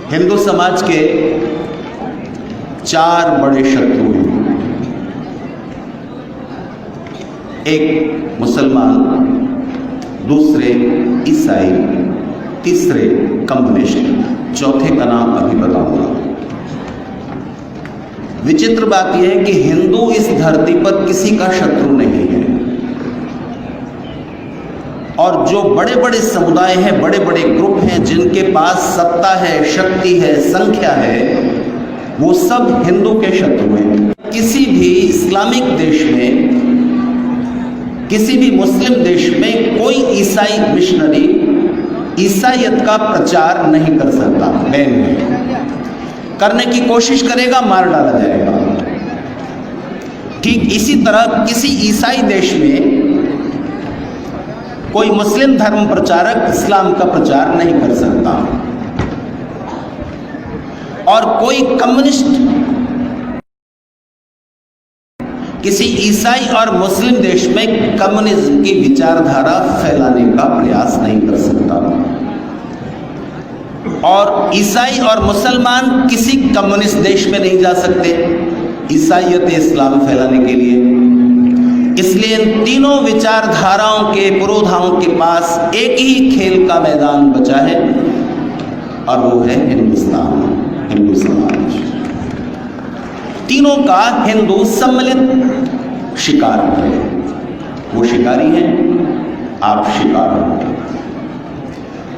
हिंदू समाज के चार बड़े शत्रु हैं। एक मुसलमान, दूसरे ईसाई, तीसरे कम्युनिस्ट, चौथे का नाम अभी बताऊंगा। विचित्र बात यह है कि हिंदू इस धरती पर किसी का शत्रु नहीं है, और जो बड़े बड़े समुदाय हैं, बड़े बड़े ग्रुप हैं जिनके पास सत्ता है, शक्ति है, संख्या है, वो सब हिंदू के शत्रु हैं। किसी भी इस्लामिक देश में, किसी भी मुस्लिम देश में कोई ईसाई मिशनरी ईसाईयत का प्रचार नहीं कर सकता। बैन है, करने की कोशिश करेगा मार डाला जाएगा। ठीक इसी तरह किसी ईसाई देश में कोई मुस्लिम धर्म प्रचारक इस्लाम का प्रचार नहीं कर सकता, और कोई कम्युनिस्ट किसी ईसाई और मुस्लिम देश में कम्युनिज्म की विचारधारा फैलाने का प्रयास नहीं कर सकता, और ईसाई और मुसलमान किसी कम्युनिस्ट देश में नहीं जा सकते ईसाईयत इस्लाम फैलाने के लिए। इसलिए इन तीनों विचारधाराओं के पुरोधाओं के पास एक ही खेल का मैदान बचा है, और वो है हिंदुस्तान, हिंदू समाज। तीनों का हिंदू सम्मिलित शिकार है। वो शिकारी हैं, आप शिकार हो।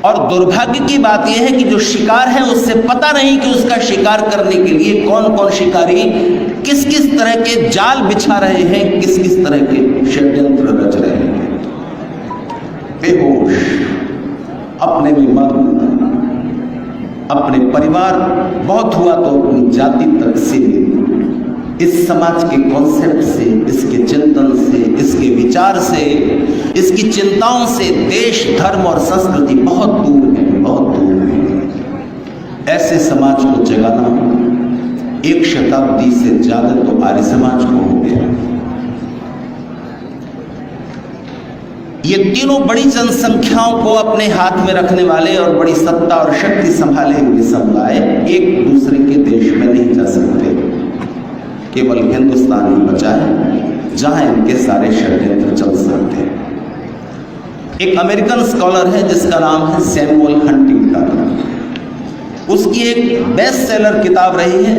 और दुर्भाग्य की बात यह है कि जो शिकार है उससे पता नहीं कि उसका शिकार करने के लिए कौन कौन शिकारी किस किस तरह के जाल बिछा रहे हैं, किस किस तरह के षड्यंत्र रच रहे हैं। बेहोश, अपने में मग्न, अपने परिवार, बहुत हुआ तो अपनी जाति तक सीमित, इस समाज के कॉन्सेप्ट से, इसके चिंतन से, इसके विचार से, इसकी चिंताओं से देश, धर्म और संस्कृति बहुत दूर है, बहुत दूर है। ऐसे समाज को जगाना एक शताब्दी से ज्यादा तो आर्य समाज को हो गया। ये तीनों बड़ी जनसंख्याओं को अपने हाथ में रखने वाले और बड़ी सत्ता और शक्ति संभाले हुए समुदाय एक दूसरे के देश में नहीं जा सकते। केवल हिंदुस्तान ही बचा है जहां इनके सारे षड्यंत्र चल सकते हैं। एक अमेरिकन स्कॉलर है जिसका नाम है सैमुअल हंटिंगटन। उसकी एक बेस्ट सेलर किताब रही है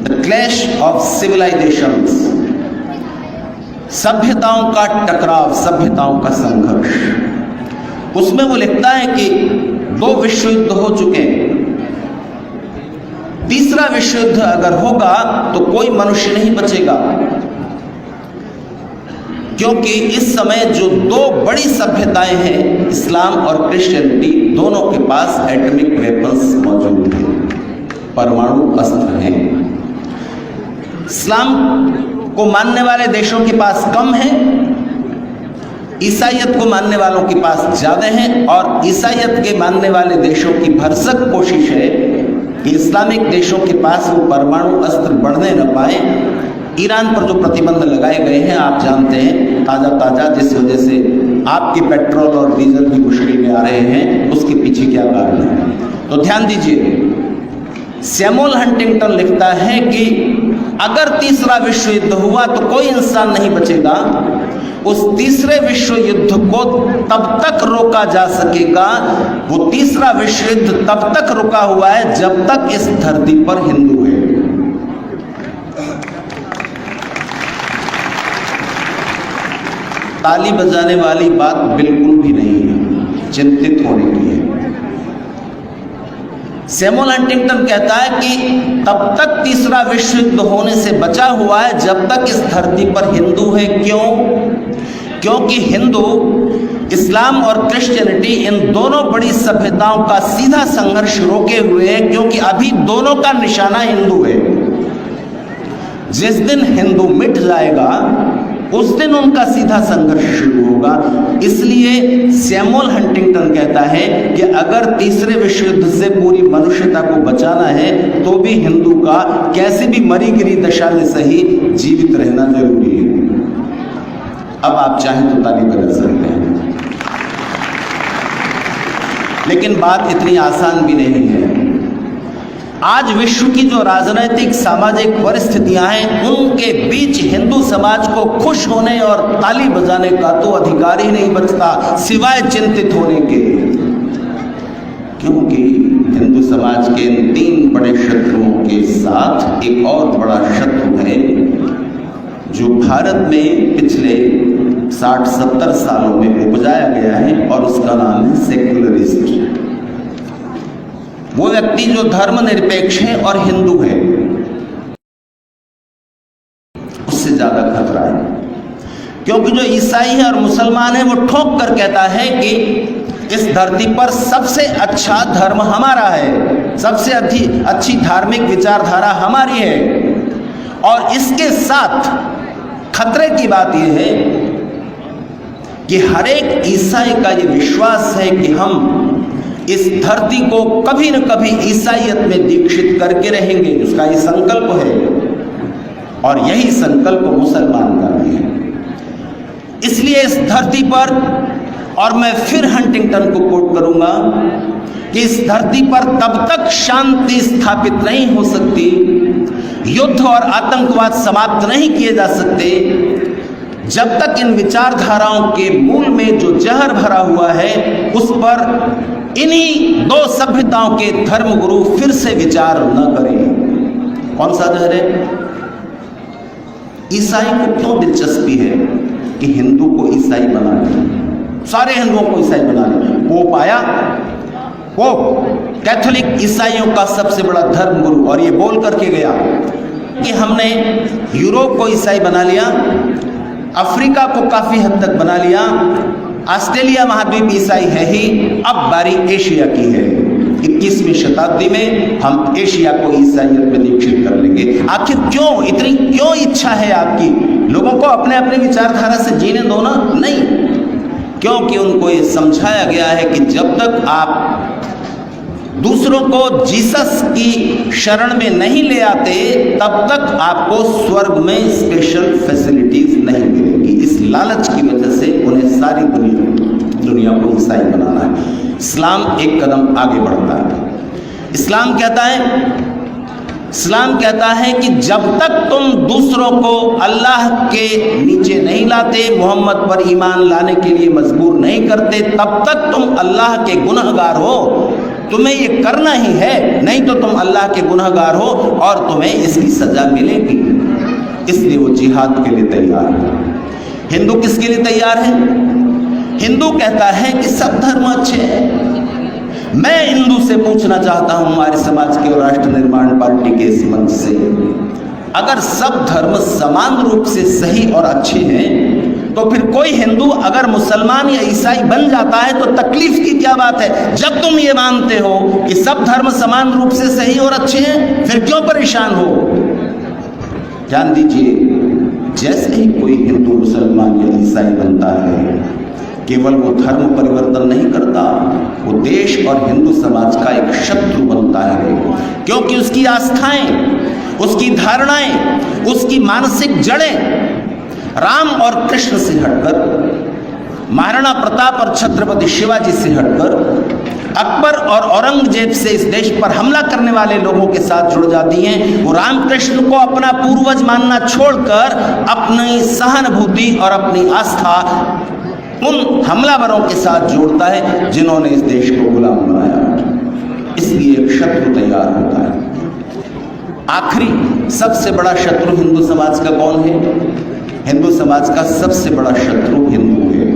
द क्लैश ऑफ सिविलाइजेशंस, सभ्यताओं का टकराव, सभ्यताओं का संघर्ष। उसमें वो लिखता है कि 2 विश्व युद्ध हो चुके हैं, तीसरा विश्व युद्ध अगर होगा तो कोई मनुष्य नहीं बचेगा, क्योंकि इस समय जो 2 बड़ी सभ्यताएं हैं, इस्लाम और क्रिश्चियनिटी, दोनों के पास एटॉमिक वेपन्स मौजूद हैं, परमाणु अस्त्र हैं। इस्लाम को मानने वाले देशों के पास कम है, ईसाईयत को मानने वालों के पास ज्यादा है, और ईसाईयत के मानने वाले देशों की भरसक कोशिश है कि इस्लामिक देशों के पास वो परमाणु अस्त्र बढ़ने न पाए। ईरान पर जो प्रतिबंध लगाए गए हैं आप जानते हैं, ताज़ा जिस वजह से आपके पेट्रोल और डीजल भी मुश्किल में आ रहे हैं, उसके पीछे क्या कारण है। तो ध्यान दीजिए, सैमुअल हंटिंगटन लिखता है कि अगर तीसरा विश्व युद्ध हुआ तो कोई इंसान नहीं बचेगा। उस तीसरे विश्व युद्ध को तब तक रोका जा सकेगा, वो तीसरा विश्व युद्ध तब तक रुका हुआ है जब तक इस धरती पर हिंदू है। ताली बजाने वाली बात बिल्कुल भी नहीं है, चिंतित होने की है। सैमुअल हंटिंगटन कहता है कि तब तक तीसरा विश्व युद्ध होने से बचा हुआ है जब तक इस धरती पर हिंदू है। क्यों? क्योंकि हिंदू इस्लाम और क्रिश्चियनिटी इन दोनों बड़ी सभ्यताओं का सीधा संघर्ष रोके हुए है, क्योंकि अभी दोनों का निशाना हिंदू है। जिस दिन हिंदू मिट जाएगा उस दिन उनका सीधा संघर्ष शुरू होगा। इसलिए सैमुअल हंटिंगटन कहता है कि अगर तीसरे विश्व युद्ध से पूरी मनुष्यता को बचाना है तो भी हिंदू का कैसे भी मरी गिरी दशा में सही जीवित रहना जरूरी है। अब आप चाहें तो ताली बजा सकते हैं, लेकिन बात इतनी आसान भी नहीं है। आज विश्व की जो राजनीतिक सामाजिक परिस्थितियां हैं, उनके बीच हिंदू समाज को खुश होने और ताली बजाने का तो अधिकार ही नहीं बचता सिवाय चिंतित होने के। क्योंकि हिंदू समाज के इन 3 बड़े शत्रुओं के साथ एक और बड़ा शत्रु है जो भारत में पिछले 60-70 सालों में उपजाया गया है, और उसका नाम है सेक्युलरिस्ट। वो व्यक्ति जो धर्मनिरपेक्ष है और हिंदू है, उससे ज्यादा खतरा है। क्योंकि जो ईसाई है और मुसलमान है, वो ठोक कर कहता है कि इस धरती पर सबसे अच्छा धर्म हमारा है, सबसे अच्छी धार्मिक विचारधारा हमारी है। और इसके साथ खतरे की बात यह है कि हर एक ईसाई का ये विश्वास है कि हम इस धरती को कभी न कभी ईसाईयत में दीक्षित करके रहेंगे, उसका ये संकल्प है। और यही संकल्प मुसलमान का भी है। इसलिए इस धरती पर, और मैं फिर हंटिंगटन को कोट करूंगा कि इस धरती पर तब तक शांति स्थापित नहीं हो सकती, युद्ध और आतंकवाद समाप्त नहीं किए जा सकते, जब तक इन विचारधाराओं के मूल में जो जहर भरा हुआ है उस पर इन्हीं 2 सभ्यताओं के धर्मगुरु फिर से विचार न करें। कौन सा जहर है? ईसाई को क्यों दिलचस्पी है कि हिंदू को ईसाई बना ले, सारे हिंदुओं को ईसाई बना ले? पोप आया, पोप कैथोलिक ईसाइयों का सबसे बड़ा धर्मगुरु, और ये बोल करके गया कि हमने यूरोप को ईसाई बना लिया, अफ्रीका को काफी हद तक बना लिया, ऑस्ट्रेलिया महाद्वीप ईसाई है ही, अब बारी एशिया की है। 21वीं शताब्दी में हम एशिया को ईसाईयत में दीक्षित कर लेंगे। आखिर क्यों, इतनी क्यों इच्छा है आपकी? लोगों को अपने अपने विचारधारा से जीने दो ना। नहीं, क्योंकि उनको ये समझाया गया है कि जब तक आप दूसरों को जीसस की शरण में नहीं ले आते, तब तक आपको स्वर्ग में स्पेशल फैसिलिटीज नहीं मिलेंगी। इस लालच की वजह से उन्हें सारी दुनिया को ईसाई बनाना है। इस्लाम एक कदम आगे बढ़ता है। इस्लाम कहता है कि जब तक तुम दूसरों को अल्लाह के नीचे नहीं लाते, मोहम्मद पर ईमान लाने के लिए मजबूर नहीं करते, तब तक तुम अल्लाह के गुनहगार हो। तुम्हें ये करना ही है, नहीं तो तुम अल्लाह के गुनहगार हो और तुम्हें इसकी सजा मिलेगी। इसलिए वो जिहाद के लिए तैयार है। हिंदू किसके लिए तैयार है? हिंदू कहता है कि सब धर्म अच्छे हैं। मैं हिंदू से पूछना चाहता हूं, हमारे समाज के और राष्ट्र निर्माण पार्टी के इस मंच से, अगर सब धर्म समान रूप से सही और अच्छे हैं, तो फिर कोई हिंदू अगर मुसलमान या ईसाई बन जाता है तो तकलीफ की क्या बात है? जब तुम ये मानते हो कि सब धर्म समान रूप से सही और अच्छे हैं, फिर क्यों परेशान हो? ध्यान दीजिए, जैसे ही कोई हिंदू मुसलमान या ईसाई बनता है, केवल वो धर्म परिवर्तन नहीं करता, वो देश और हिंदू समाज का एक शत्रु बनता है। क्योंकि उसकी आस्थाएं, उसकी धारणाएं, उसकी मानसिक जड़ें राम और कृष्ण से हटकर, महाराणा प्रताप और छत्रपति शिवाजी से हटकर, अकबर और औरंगजेब से इस देश पर हमला करने वाले लोगों के साथ जुड़ जाती हैं। वो रामकृष्ण को अपना पूर्वज मानना छोड़कर अपनी सहानुभूति और अपनी आस्था उन हमलावरों के साथ जोड़ता है जिन्होंने इस देश को गुलाम बनाया। इसलिए एक शत्रु तैयार होता है। आखिरी सबसे बड़ा शत्रु हिंदू समाज का कौन है? हिंदू समाज का सबसे बड़ा शत्रु हिंदू है।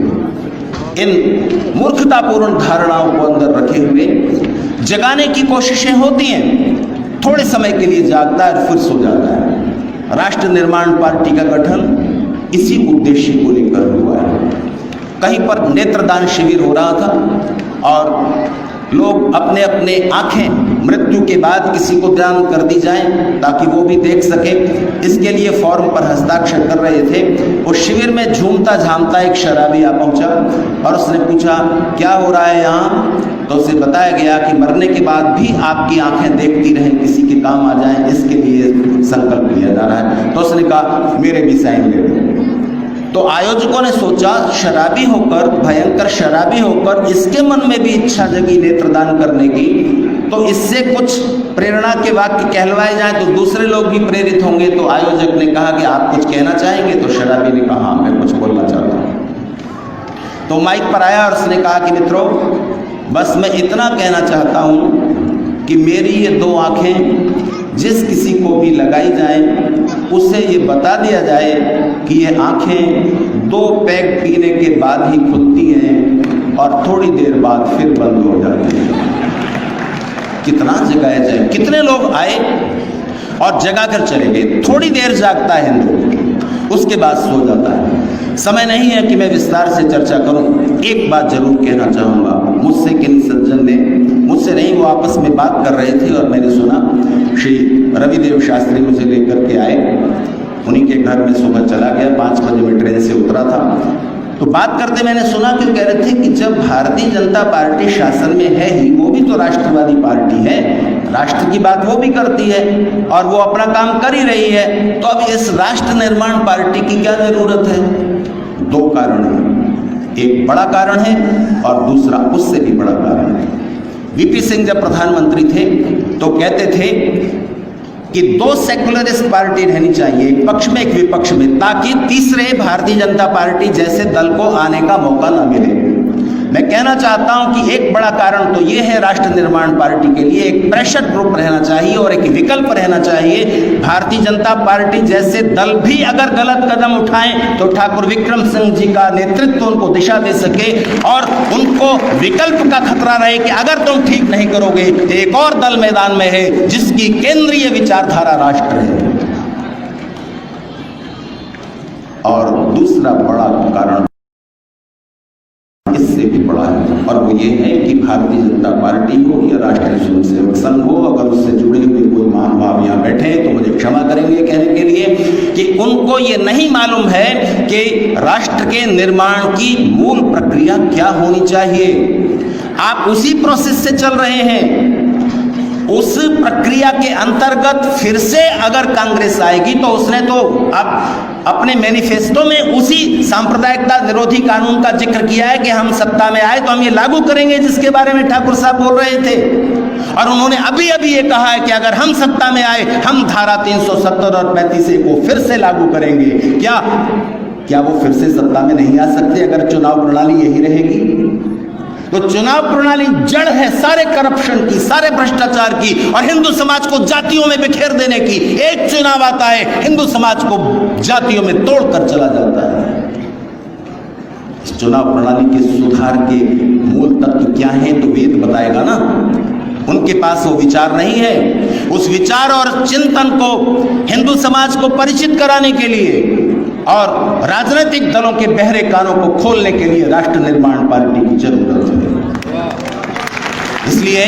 इन मूर्खतापूर्ण धारणाओं को अंदर रखे हुए जगाने की कोशिशें होती हैं, थोड़े समय के लिए जागता है और फिर सो जाता है। राष्ट्र निर्माण पार्टी का गठन इसी उद्देश्य को लेकर हुआ है। कहीं पर नेत्रदान शिविर हो रहा था और लोग अपने अपने आंखें मृत्यु के बाद किसी को दान कर दी जाएं ताकि वो भी देख सके, इसके लिए फॉर्म पर हस्ताक्षर कर रहे थे। उस शिविर में झूमता झामता एक शराबी आ पहुंचा और उसने पूछा, क्या हो रहा है यहाँ? तो उसे बताया गया कि मरने के बाद भी आपकी आंखें देखती रहें, किसी के काम आ जाएं, इसके लिए संकल्प लिया जा रहा है। तो उसने कहा, मेरे भी साइन ले लो। तो आयोजकों ने सोचा, शराबी होकर, भयंकर शराबी होकर इसके मन में भी इच्छा जगी नेत्रदान करने की, तो इससे कुछ प्रेरणा के वाक्य कहलवाए जाएं तो दूसरे लोग भी प्रेरित होंगे। तो आयोजक ने कहा कि आप कुछ कहना चाहेंगे? तो शराबी ने कहा, हाँ मैं कुछ बोलना चाहता हूँ। तो माइक पर आया और उसने कहा कि मित्रों, बस मैं इतना कहना चाहता हूँ कि मेरी ये दो आँखें जिस किसी को भी लगाई जाए उसे ये बता दिया जाए कि ये आँखें 2 पैग पीने के बाद ही खुलती हैं और थोड़ी देर बाद फिर बंद हो जाती हैं। कितना जगाया जाए? कितने लोग आए और जगा कर चले गए। थोड़ी देर जागता है हिंदू, उसके बाद सो जाता है। समय नहीं है कि मैं विस्तार से चर्चा करूं। एक बात जरूर कहना चाहूँगा, मुझसे किन सज्जन ने, मुझसे नहीं, वो आपस में बात कर रहे थे और मैंने सुना। श्री रविदेव शास्त्री मुझे लेकर के आए, उन्हीं के घर में सुबह चला गया, 5 बजे में ट्रेन से उतरा था। तो बात करते मैंने सुना कि कह रहे थे कि जब भारतीय जनता पार्टी शासन में है ही, वो भी तो राष्ट्रवादी पार्टी है, राष्ट्र की बात वो भी करती है और वो अपना काम कर ही रही है, तो अब इस राष्ट्र निर्माण पार्टी की क्या जरूरत है? 2 कारण हैं, एक बड़ा कारण है और दूसरा उससे भी बड़ा कारण है। वीपी सिंह जब प्रधानमंत्री थे तो कहते थे कि 2 सेक्युलरिस्ट पार्टी रहनी चाहिए, एक पक्ष में एक विपक्ष में, ताकि तीसरे भारतीय जनता पार्टी जैसे दल को आने का मौका न मिले। मैं कहना चाहता हूं कि एक बड़ा कारण तो ये है, राष्ट्र निर्माण पार्टी के लिए एक प्रेशर ग्रुप रहना चाहिए और एक विकल्प रहना चाहिए। भारतीय जनता पार्टी जैसे दल भी अगर गलत कदम उठाएं तो ठाकुर विक्रम सिंह जी का नेतृत्व उनको दिशा दे सके और उनको विकल्प का खतरा रहे कि अगर तुम ठीक नहीं करोगे तो एक और दल मैदान में है जिसकी केंद्रीय विचारधारा राष्ट्र है। और दूसरा बड़ा कारण इससे भी बड़ा है और वो ये है कि भारतीय जनता पार्टी हो या राष्ट्रीय स्वयंसेवक संघ हो, अगर उससे जुड़े हुए कोई महानुभाव यहाँ बैठे तो मुझे क्षमा करेंगे कहने के लिए कि उनको ये नहीं मालूम है कि राष्ट्र के निर्माण की मूल प्रक्रिया क्या होनी चाहिए। आप उसी प्रोसेस से चल रहे हैं, उस प्रक्रिया के अंतर्गत फिर से अगर कांग्रेस आएगी तो उसने तो अब अपने मैनिफेस्टो में उसी सांप्रदायिकता निरोधी कानून का जिक्र किया है कि हम सत्ता में आए तो हम ये लागू करेंगे, जिसके बारे में ठाकुर साहब बोल रहे थे। और उन्होंने अभी अभी ये कहा है कि अगर हम सत्ता में आए हम धारा 370 और 35A को फिर से लागू करेंगे। क्या वो फिर से सत्ता में नहीं आ सकते अगर चुनाव प्रणाली यही रहेगी? तो चुनाव प्रणाली जड़ है सारे करप्शन की, सारे भ्रष्टाचार की और हिंदू समाज को जातियों में बिखेर देने की। एक चुनाव आता है, हिंदू समाज को जातियों में तोड़कर चला जाता है। इस चुनाव प्रणाली के सुधार के मूल तत्व क्या हैं तो वेद बताएगा ना। उनके पास वो विचार नहीं है। उस विचार और चिंतन को हिंदू समाज को परिचित कराने के लिए और राजनीतिक दलों के बहरे कानों को खोलने के लिए राष्ट्र निर्माण पार्टी की जरूरत है। इसलिए